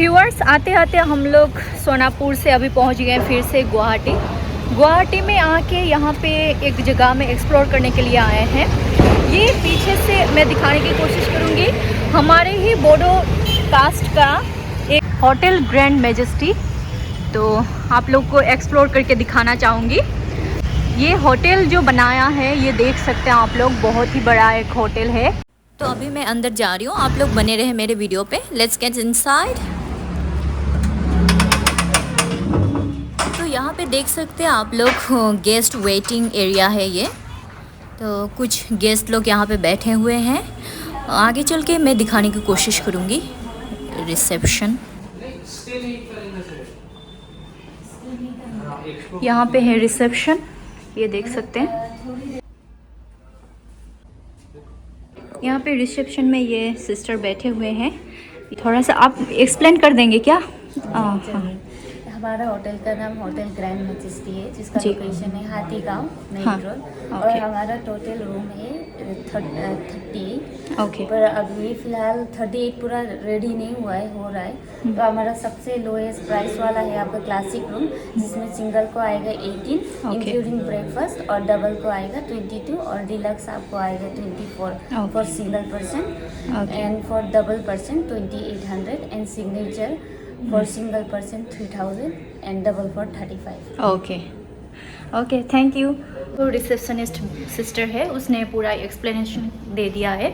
Viewers, आते आते हम लोग सोनापुर से अभी पहुंच गए फिर से गुवाहाटी में आके यहाँ पे एक जगह में एक्सप्लोर करने के लिए आए हैं। ये पीछे से मैं दिखाने की कोशिश करूँगी, हमारे ही बोडो कास्ट का एक होटल ग्रैंड मैजेस्टी, तो आप लोग को एक्सप्लोर करके दिखाना चाहूँगी। ये होटल जो बनाया है ये देख सकते हैं आप लोग, बहुत ही बड़ा एक होटल है। तो अभी मैं अंदर जा रही हूँ, आप लोग बने रहे मेरे वीडियो पे। Let's get inside. तो यहाँ पे देख सकते हैं आप लोग गेस्ट वेटिंग एरिया है ये, तो कुछ गेस्ट लोग यहाँ पे बैठे हुए हैं। आगे चल के मैं दिखाने की कोशिश करूँगी। रिसेप्शन यहाँ पे है, रिसेप्शन ये देख सकते हैं। यहाँ पे रिसेप्शन में ये सिस्टर बैठे हुए हैं। थोड़ा सा आप एक्सप्लेन कर देंगे क्या? हाँ। हमारा होटल का नाम होटल ग्रैंड मैजेस्टी है, जिसका लोकेशन है हाथीगांव नई रोड। और हमारा टोटल रूम है 38। ओके। पर अभी फिलहाल 38 पूरा रेडी नहीं हुआ है, हो रहा है। तो हमारा सबसे लोएस्ट प्राइस वाला है आपका क्लासिक रूम, जिसमें सिंगल को आएगा 18 इंक्लूडिंग ब्रेकफास्ट, और डबल को आएगा 22, और डिलक्स आपको आएगा 24 for single person, and for double person 2800, and signature for single person 3000 and double for 35। Okay, thank you. तो रिसेप्शनिस्ट सिस्टर है, उसने पूरा एक्सप्लेनेशन दे दिया है।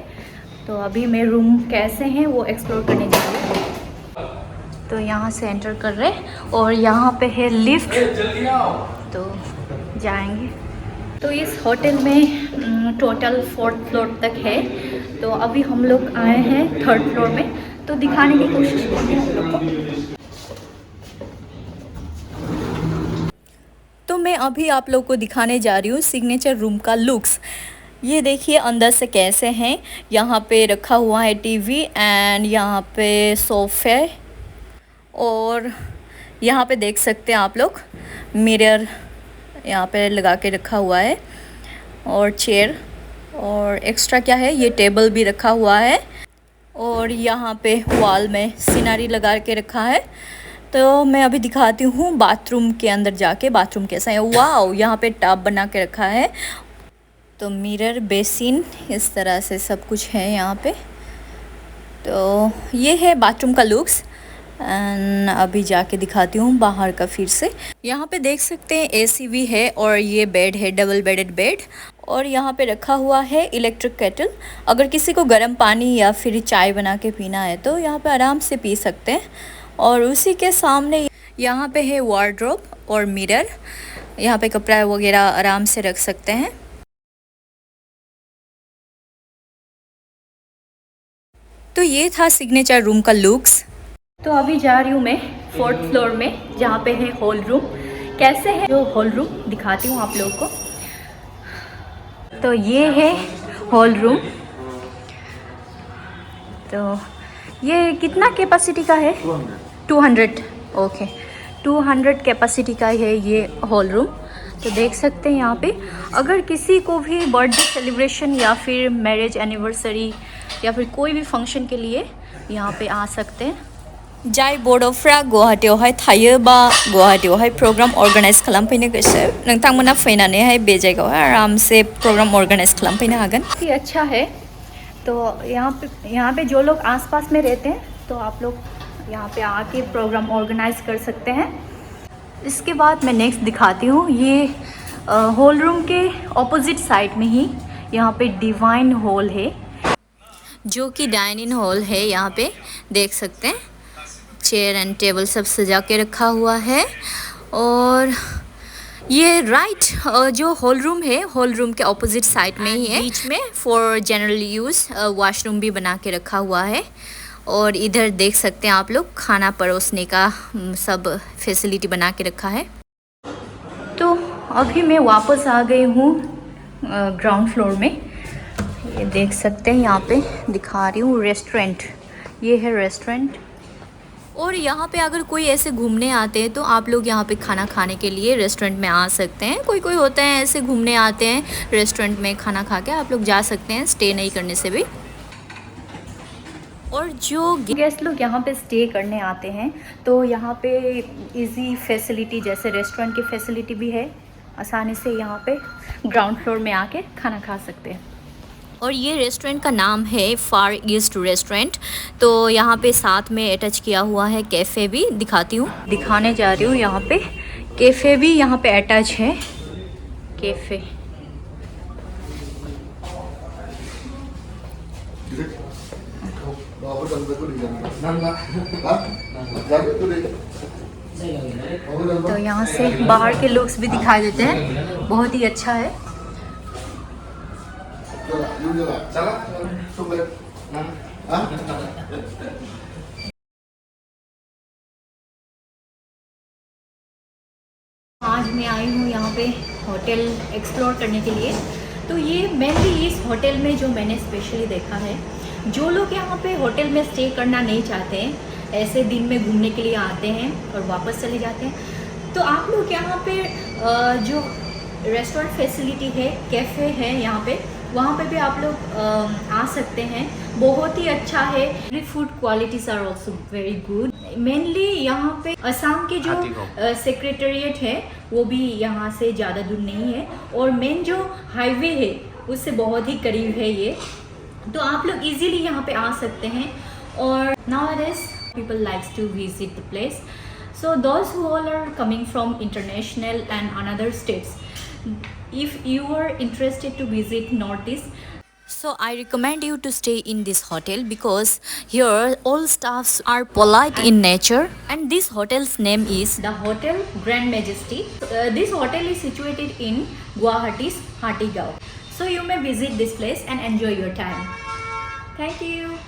तो अभी मैं रूम कैसे हैं वो एक्सप्लोर करने जा रही हूँ। तो यहाँ से एंटर कर रहे हैं और यहाँ पे है लिफ्ट, तो जाएंगे। तो इस होटल में टोटल 4th फ्लोर तक है। तो अभी हम लोग आए हैं 3rd फ्लोर में, तो दिखाने की कोशिश करेंगे आप लोग को। तो मैं अभी आप लोग को दिखाने जा रही हूँ सिग्नेचर रूम का लुक्स। ये देखिए अंदर से कैसे हैं। यहाँ पे रखा हुआ है टीवी, एंड यहाँ पे सोफे, और यहाँ पे देख सकते हैं आप लोग मिरर यहाँ पे लगा के रखा हुआ है, और चेयर, और एक्स्ट्रा क्या है ये टेबल भी रखा हुआ है। और यहाँ पे वॉल में सीनरी लगा के रखा है। तो मैं अभी दिखाती हूँ बाथरूम के अंदर जाके बाथरूम कैसा है। वाओ, यहाँ पे टब बना के रखा है, तो मिरर, बेसिन, इस तरह से सब कुछ है यहाँ पे। तो ये है बाथरूम का लुक्स, एंड अभी जाके दिखाती हूँ बाहर का फिर से। यहाँ पे देख सकते हैं एसी भी है, और ये बेड है, डबल बेडेड बेड, और यहाँ पे रखा हुआ है इलेक्ट्रिक केटल। अगर किसी को गर्म पानी या फिर चाय बना के पीना है तो यहाँ पे आराम से पी सकते हैं। और उसी के सामने यहाँ पे है वार्डरोब और मिरर, यहाँ पे कपड़ा वगैरह आराम से रख सकते हैं। तो ये था सिग्नेचर रूम का लुक्स। तो अभी जा रही हूँ मैं 4th फ्लोर में, जहाँ पे है हॉल रूम। कैसे है जो हॉल रूम दिखाती हूँ आप लोगों को। तो ये है हॉल रूम। तो ये कितना कैपेसिटी का है? 200। ओके, 200 कैपेसिटी का है ये हॉल रूम। तो देख सकते हैं यहाँ पे अगर किसी को भी बर्थडे सेलिब्रेशन या फिर मैरिज एनिवर्सरी या फिर कोई भी फंक्शन के लिए यहाँ पे आ सकते हैं। जाय बड'फ्रा गुवाहाटीयावहाय थायो बा गुवाहाटीयावहाय प्रग्राम अर्गानाइज खालामफैनो गोसो, नोंथांमोना फैनानैहाय बे जायगायावहाय आराम से प्रोग्राम अर्गानाइज खालामफैनो हागोन। ये अच्छा है। तो यहाँ पे जो लोग आसपास में रहते हैं तो आप लोग यहाँ पे आके प्रोग्राम ऑर्गेनाइज कर सकते हैं। इसके बाद मैं नेक्स्ट दिखाती हूँ। ये हॉल रूम के ऑपोजिट साइड में ही यहाँ पे डिवाइन हॉल है, जो कि डाइनिंग हॉल है। यहाँ पे देख सकते हैं चेयर एंड टेबल सब सजा के रखा हुआ है। और ये जो हॉल रूम है, हॉल रूम के ऑपोजिट साइड में ही है। बीच में फॉर जनरल यूज़ वॉशरूम भी बना के रखा हुआ है। और इधर देख सकते हैं आप लोग खाना परोसने का सब फैसिलिटी बना के रखा है। तो अभी मैं वापस आ गई हूँ ग्राउंड फ्लोर में। ये देख सकते हैं यहाँ पे दिखा रही हूँ रेस्टोरेंट। ये है रेस्टोरेंट। और यहाँ पे अगर कोई ऐसे घूमने आते हैं तो आप लोग यहाँ पे खाना खाने के लिए रेस्टोरेंट में आ सकते हैं। कोई होते हैं ऐसे घूमने आते हैं रेस्टोरेंट में खाना खा के, आप लोग जा सकते हैं स्टे नहीं करने से भी। और जो गेस्ट लोग यहाँ पे स्टे करने आते हैं तो यहाँ पे इजी फैसिलिटी जैसे रेस्टोरेंट की फैसिलिटी भी है, आसानी से यहाँ पे ग्राउंड फ्लोर में आके खाना खा सकते हैं। और ये रेस्टोरेंट का नाम है फार ईस्ट रेस्टोरेंट। तो यहाँ पे साथ में अटैच किया हुआ है कैफ़े भी, दिखाती हूँ, दिखाने जा रही हूँ। यहाँ पे कैफ़े भी यहाँ पे अटैच है, कैफ़े। तो यहाँ से बाहर के लुक्स भी दिखाई देते हैं, बहुत ही अच्छा है। आज मैं आई हूँ यहाँ पे होटल एक्सप्लोर करने के लिए। तो ये मेनली इस होटल में जो मैंने स्पेशली देखा है, जो लोग यहाँ पे होटल में स्टे करना नहीं चाहते हैं, ऐसे दिन में घूमने के लिए आते हैं और वापस चले जाते हैं, तो आप लोग यहाँ पे जो रेस्टोरेंट फैसिलिटी है, कैफ़े है यहाँ पे, वहाँ पे भी आप लोग आ सकते हैं। बहुत ही अच्छा है। Food qualities are also very good. Mainly यहाँ पे असम के जो सेक्रेटेरिएट है वो भी यहाँ से ज़्यादा दूर नहीं है, और मेन जो हाईवे है उससे बहुत ही करीब है ये, तो आप लोग इजीली यहाँ पे आ सकते हैं। और nowadays people likes to visit the place, so those who all are coming from international and another states, if you are interested to visit Northeast, so I recommend you to stay in this hotel because here all staffs are polite in nature, and this hotel's name is the Hotel Grand Majesty. This hotel is situated in Guwahati's Hatigao, so you may visit this place and enjoy your time. Thank you.